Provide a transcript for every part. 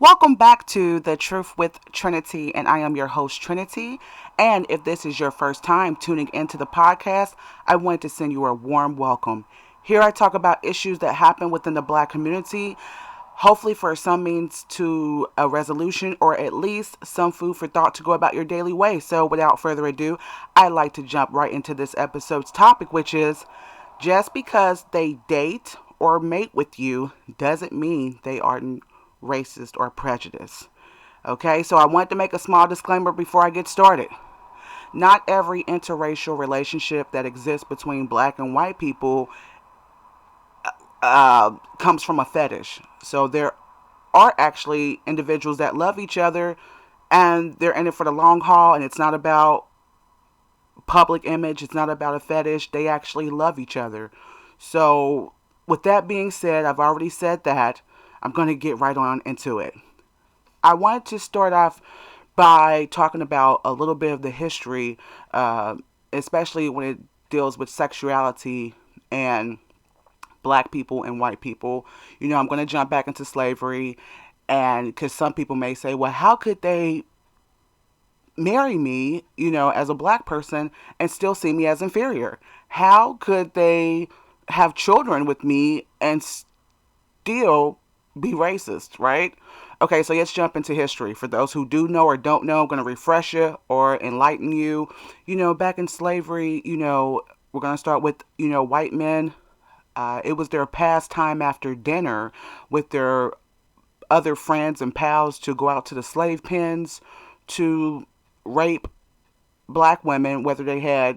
Welcome back to The Truth with Trinity, and I am your host, Trinity. And if this is your first time tuning into the podcast, I want to send you a warm welcome. Here I talk about issues that happen within the black community, hopefully for some means to a resolution or at least some food for thought to go about your daily way. So without further ado, I'd like to jump right into this episode's topic, which is just because they date or mate with you doesn't mean they aren't racist or prejudiced. Okay, so I want to make a small disclaimer before I get started. Not every interracial relationship that exists between black and white people comes from a fetish. So there are actually individuals that love each other and they're in it for the long haul, and it's not about public image, it's not about a fetish. They actually love each other. So, with that being said, I've already said that. I'm going to get right on into it. I wanted to start off by talking about a little bit of the history, especially when it deals with sexuality and black people and white people. I'm going to jump back into slavery, and because some people may say, well, how could they marry me, as a black person and still see me as inferior? How could they have children with me and still be racist, right? Okay, so let's jump into history. For those who do know or don't know, I'm going to refresh you or enlighten you. Back in slavery, we're going to start with, white men. It was their pastime after dinner with their other friends and pals to go out to the slave pens to rape black women, whether they had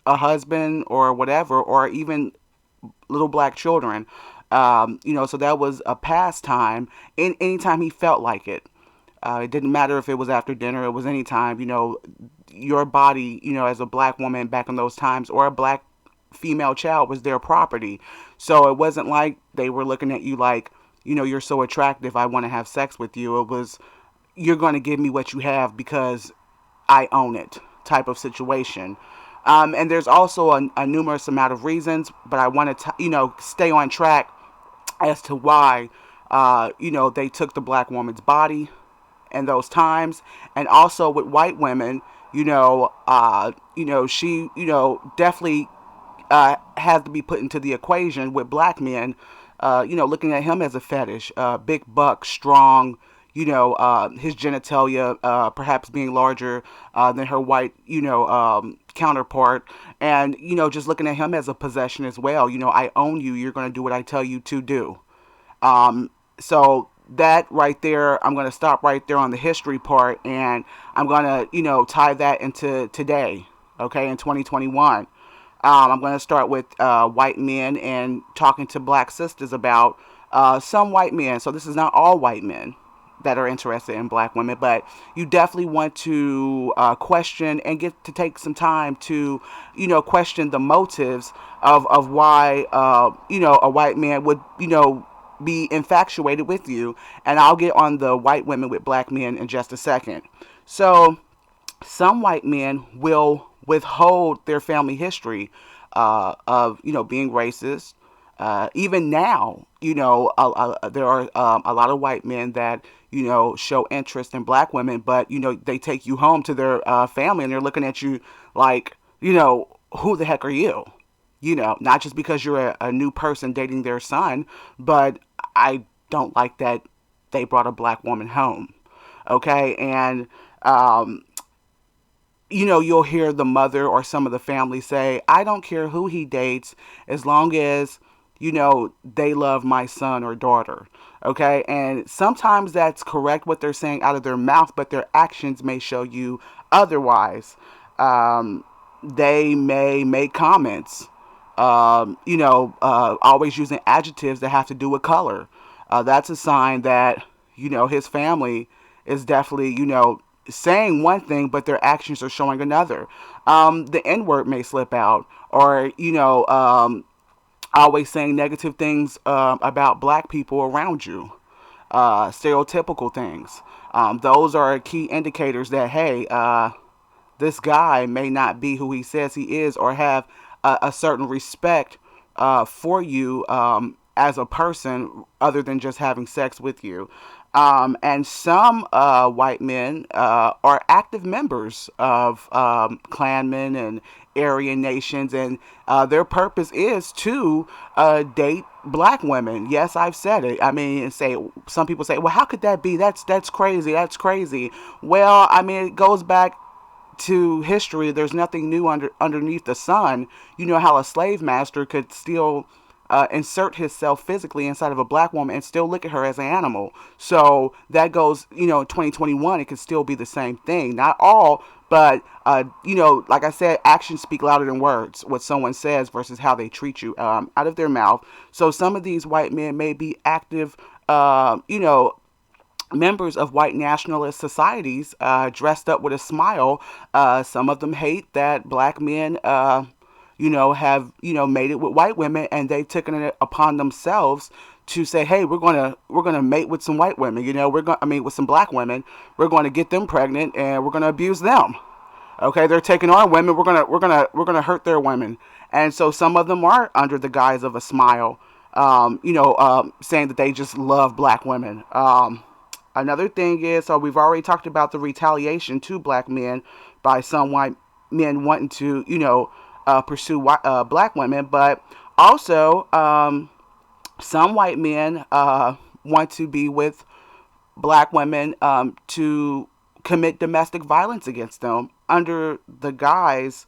a husband or whatever, or even little black children. So that was a pastime in anytime he felt like it. It didn't matter if it was after dinner, it was any time. Your body, as a black woman back in those times, or a black female child, was their property. So it wasn't like they were looking at you like, you're so attractive, I want to have sex with you. It was, you're going to give me what you have because I own it type of situation. And there's also a numerous amount of reasons, but I want to, stay on track as to why, they took the black woman's body in those times. And also with white women, she, definitely has to be put into the equation with black men, looking at him as a fetish, big buck, strong, his genitalia perhaps being larger than her white, counterpart, and, just looking at him as a possession as well. I own you. You're going to do what I tell you to do. So that right there, I'm going to stop right there on the history part, and I'm going to, tie that into today, okay, in 2021. I'm going to start with white men and talking to black sisters about some white men. So this is not all white men that are interested in black women, but you definitely want to question and get to take some time to, question the motives of why, a white man would, be infatuated with you. And I'll get on the white women with black men in just a second. So some white men will withhold their family history of being racist. Even now, there are a lot of white men that show interest in black women, but they take you home to their family and they're looking at you like, who the heck are you? Not just because you're a new person dating their son, but I don't like that they brought a black woman home. Okay, and you'll hear the mother or some of the family say, I don't care who he dates as long as, they love my son or daughter. Okay. And sometimes that's correct what they're saying out of their mouth, but their actions may show you otherwise. They may make comments, always using adjectives that have to do with color. That's a sign that, his family is definitely, saying one thing, but their actions are showing another. The N word may slip out, or, always saying negative things about black people around you, stereotypical things. Those are key indicators that, hey, this guy may not be who he says he is, or have a certain respect for you as a person other than just having sex with you. And some white men are active members of Klansmen and Aryan nations, and their purpose is to date black women. Yes, I've said it. I mean, say some people say, "Well, how could that be? That's crazy. That's crazy." Well, I mean, it goes back to history. There's nothing new underneath the sun. You know how a slave master could still insert himself physically inside of a black woman and still look at her as an animal. So that goes, in 2021, it could still be the same thing. Not all, but like I said, actions speak louder than words. What someone says versus how they treat you out of their mouth. So some of these white men may be active, members of white nationalist societies, dressed up with a smile. Some of them hate that black men, have, made it with white women, and they've taken it upon themselves to say, hey, we're gonna mate with some white women. With some black women. We're going to get them pregnant, and we're going to abuse them. Okay, they're taking our women. We're gonna hurt their women. And so some of them are under the guise of a smile, saying that they just love black women. Another thing is, so we've already talked about the retaliation to black men by some white men wanting to, pursue black women, but also some white men want to be with black women to commit domestic violence against them under the guise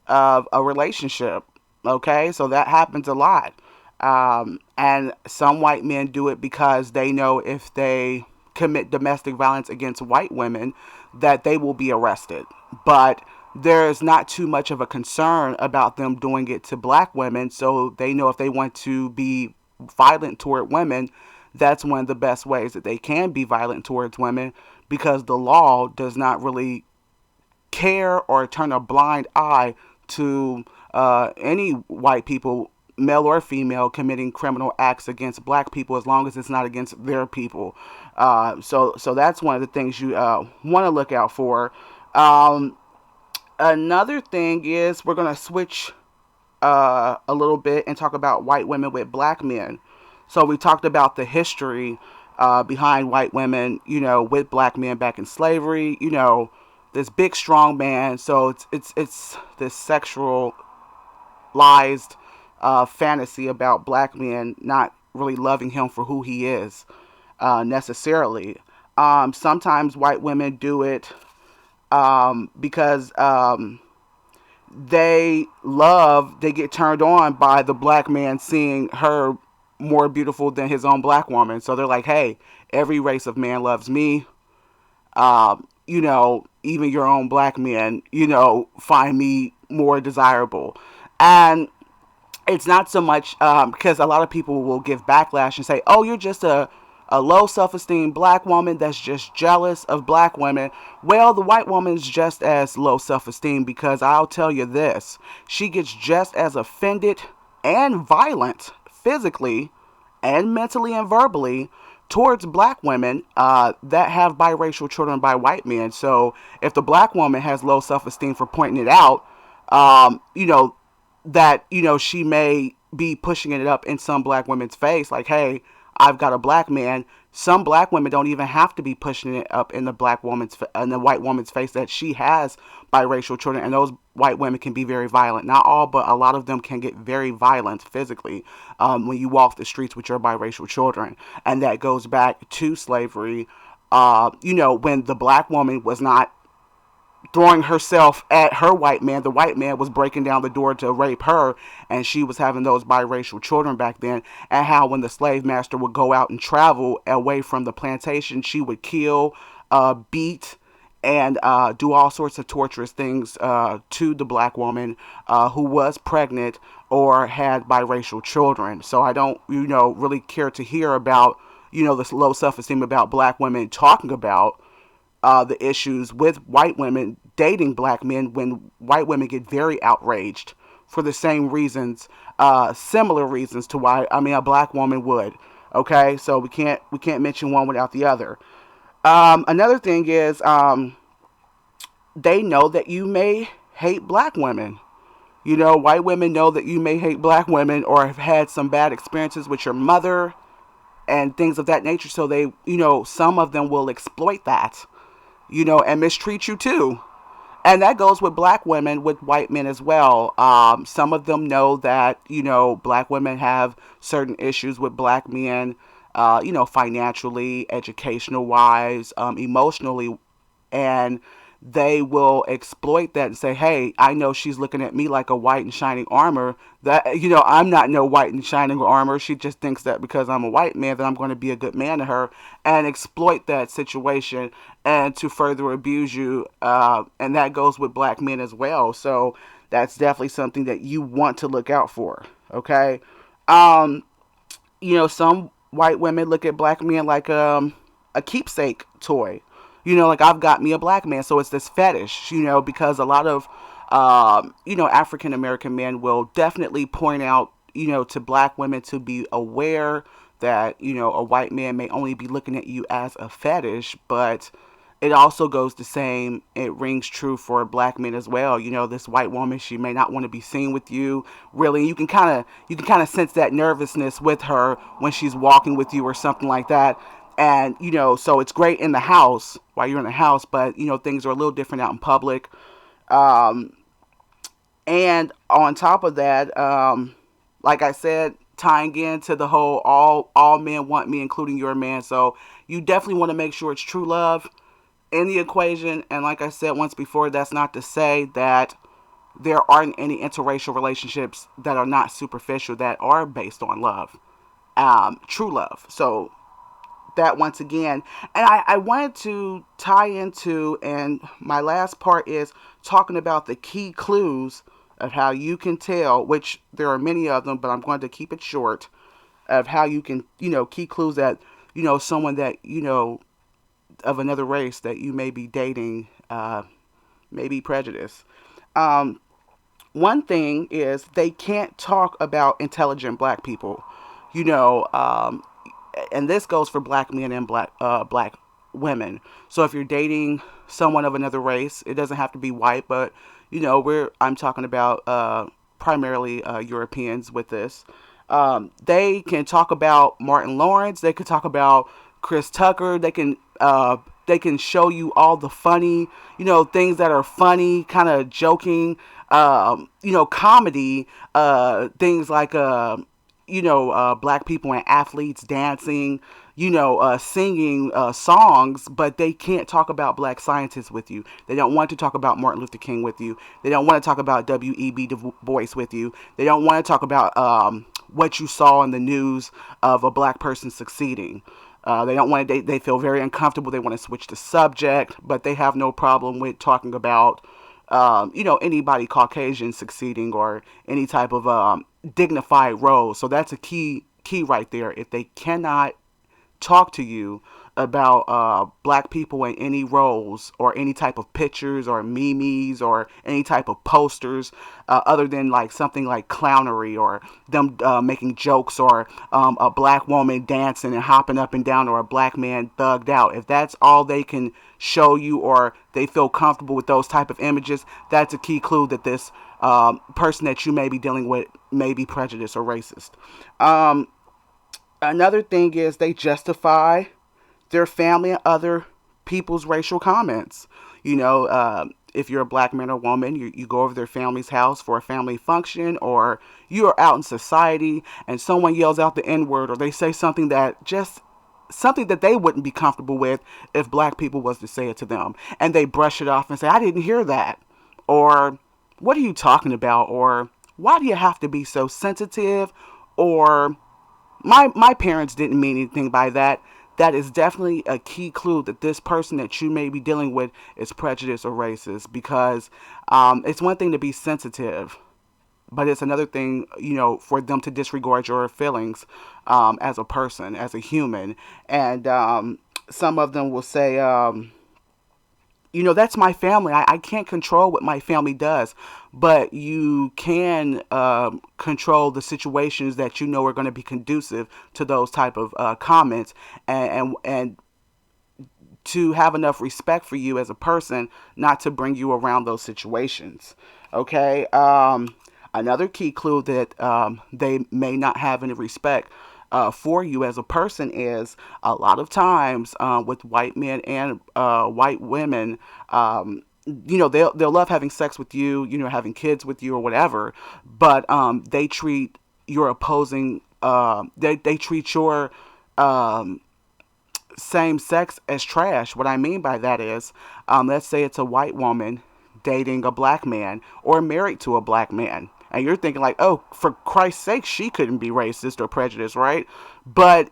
of a relationship. Okay, so that happens a lot. And some white men do it because they know if they commit domestic violence against white women that they will be arrested. But there's not too much of a concern about them doing it to black women, so they know if they want to be violent toward women, that's one of the best ways that they can be violent towards women, because the law does not really care or turn a blind eye to any white people, male or female, committing criminal acts against black people, as long as it's not against their people. So that's one of the things you want to look out for. Another thing is, we're going to switch a little bit and talk about white women with black men. So we talked about the history behind white women, with black men back in slavery. This big strong man. So it's this sexualized fantasy about black men not really loving him for who he is necessarily. Sometimes white women do it because they get turned on by the black man seeing her more beautiful than his own black woman. So they're like, hey, every race of man loves me. Even your own black men, find me more desirable. And it's not so much because a lot of people will give backlash and say, oh, you're just a low self-esteem black woman that's just jealous of black women. Well, the white woman's just as low self-esteem, because I'll tell you this, she gets just as offended and violent physically and mentally and verbally towards black women that have biracial children by white men. So if the black woman has low self-esteem for pointing it out, that, she may be pushing it up in some black women's face, like, hey, I've got a black man. Some black women don't even have to be pushing it up in the white woman's face that she has biracial children, and those white women can be very violent. Not all, but a lot of them can get very violent physically when you walk the streets with your biracial children, and that goes back to slavery. When the black woman was not throwing herself at her white man, the white man was breaking down the door to rape her, and she was having those biracial children back then. And how when the slave master would go out and travel away from the plantation, she would kill, beat, and do all sorts of torturous things to the black woman who was pregnant or had biracial children. So I don't, really care to hear about, this low self-esteem about black women talking about the issues with white women dating black men, when white women get very outraged for the same reasons, similar reasons to why, a black woman would. Okay, so we can't mention one without the other. Another thing is, they know that you may hate black women. White women know that you may hate black women or have had some bad experiences with your mother and things of that nature. So they, some of them will exploit that, and mistreat you too. And that goes with black women, with white men as well. Some of them know that, black women have certain issues with black men, financially, educational wise, emotionally, and they will exploit that and say, "Hey, I know she's looking at me like a white and shining armor. That I'm not no white and shining armor. She just thinks that because I'm a white man that I'm going to be a good man to her," and exploit that situation and to further abuse you. And that goes with black men as well. So that's definitely something that you want to look out for. Okay. Um, some white women look at black men like a keepsake toy. Like I've got me a black man, so it's this fetish. Because a lot of African American men will definitely point out to black women to be aware that a white man may only be looking at you as a fetish, but it also goes the same. It rings true for black men as well. This white woman, she may not want to be seen with you. Really, you can kind of sense that nervousness with her when she's walking with you or something like that. And so it's great in the house while you're in the house, but things are a little different out in public. Um, and on top of that, like I said, tying into the whole all men want me, including your man. So you definitely want to make sure it's true love in the equation. And like I said once before, that's not to say that there aren't any interracial relationships that are not superficial, that are based on love, true love. So that once again, and I wanted to tie into, and my last part is talking about the key clues of how you can tell, which there are many of them, but I'm going to keep it short, of how you can, key clues that, someone that, of another race that you may be dating, may be prejudice. Um, One thing is they can't talk about intelligent black people, you know, um, and this goes for black men and black women. So if you're dating someone of another race, it doesn't have to be white, but we're I'm talking about primarily Europeans with this. They can talk about Martin Lawrence. They can talk about Chris Tucker. They can show you all the funny, things that are funny, kind of joking, comedy, things like black people and athletes dancing, singing songs, but they can't talk about black scientists with you. They don't want to talk about Martin Luther King with you. They don't want to talk about W.E.B. Du Bois with you. They don't want to talk about what you saw in the news of a black person succeeding. They don't want to. They feel very uncomfortable. They want to switch the subject, but they have no problem with talking about, anybody Caucasian succeeding or any type of dignified role. So that's a key right there. If they cannot talk to you about black people in any roles or any type of pictures or memes or any type of posters, other than like something like clownery or them making jokes or a black woman dancing and hopping up and down or a black man thugged out. If that's all they can show you or they feel comfortable with those type of images, that's a key clue that this person that you may be dealing with may be prejudiced or racist. Um, Another thing is they justify their family and other people's racial comments. If you're a black man or woman, you go over their family's house for a family function, or you are out in society and someone yells out the N word, or they say something that they wouldn't be comfortable with if black people was to say it to them, and they brush it off and say, "I didn't hear that," or "What are you talking about?" or "Why do you have to be so sensitive?" or my parents didn't mean anything by that. That is definitely a key clue that this person that you may be dealing with is prejudiced or racist, because it's one thing to be sensitive, but it's another thing, for them to disregard your feelings as a person, as a human. And some of them will say, that's my family. I can't control what my family does, but you can control the situations that are going to be conducive to those type of comments, and to have enough respect for you as a person not to bring you around those situations. Okay. Another key clue that they may not have any respect for you as a person is a lot of times with white men and white women. They'll love having sex with you, having kids with you or whatever, but they treat your opposing, they treat your um, same sex as trash. What I mean by that is, let's say it's a white woman dating a black man or married to a black man. And you're thinking like, oh, for Christ's sake, she couldn't be racist or prejudiced, right? But,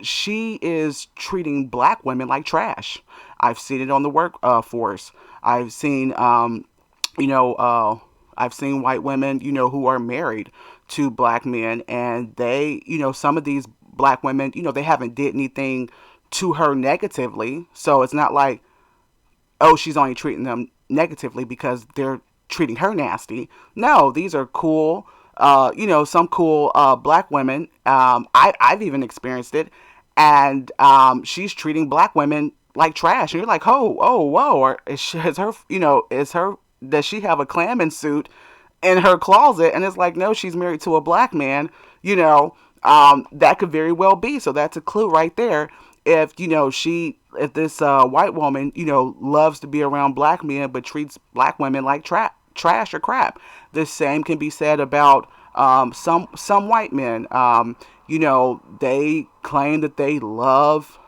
she is treating black women like trash. I've seen it on the workforce. I've seen, you know, uh, I've seen white women, who are married to black men, and they, some of these black women, they haven't did anything to her negatively. So it's not like, oh, she's only treating them negatively because they're treating her nasty. No, these are cool, some cool black women. I've even experienced it. And she's treating black women like trash. And you're like, oh, whoa. Or is her, does she have a clamming suit in her closet? And it's like, no, she's married to a black man, that could very well be. So that's a clue right there. If this white woman, loves to be around black men but treats black women like trash or crap. The same can be said about some white men. They claim that they love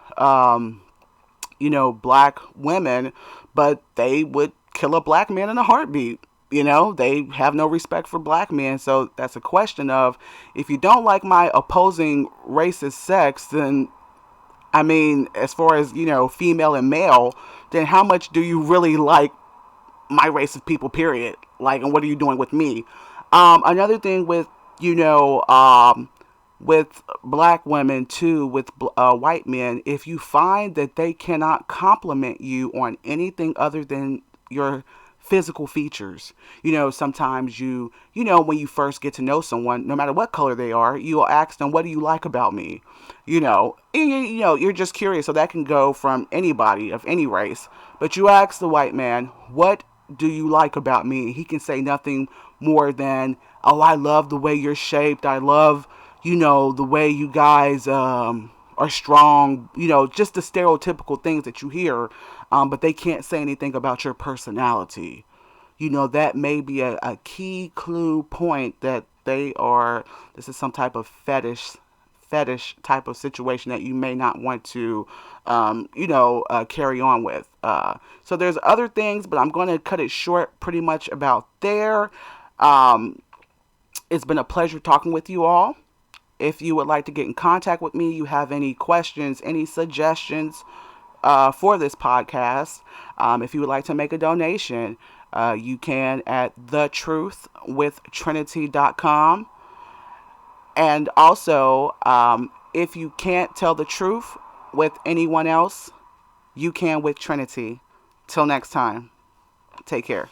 black women, but they would kill a black man in a heartbeat. They have no respect for black men. So that's a question of, if you don't like my opposing racist sex, then I mean, as far as, female and male, then how much do you really like my race of people, period? Like, and what are you doing with me? Another thing with, you know, with black women too, with white men, if you find that they cannot compliment you on anything other than your physical features, sometimes when you first get to know someone, no matter what color they are, you'll ask them, what do you like about me? You're just curious. So that can go from anybody of any race, but you ask the white man, what do you like about me? He can say nothing more than, oh, I love the way you're shaped. I love, the way you guys are strong. Just the stereotypical things that you hear. But they can't say anything about your personality. That may be a key clue point that this is some type of fetish type of situation that you may not want to, carry on with. So there's other things, but I'm going to cut it short pretty much about there. Um, it's been a pleasure talking with you all. If you would like to get in contact with me, you have any questions, any suggestions for this podcast, if you would like to make a donation, you can at thetruthwithtrinity.com. And also, if you can't tell the truth with anyone else, you can with Trinity. Till next time, take care.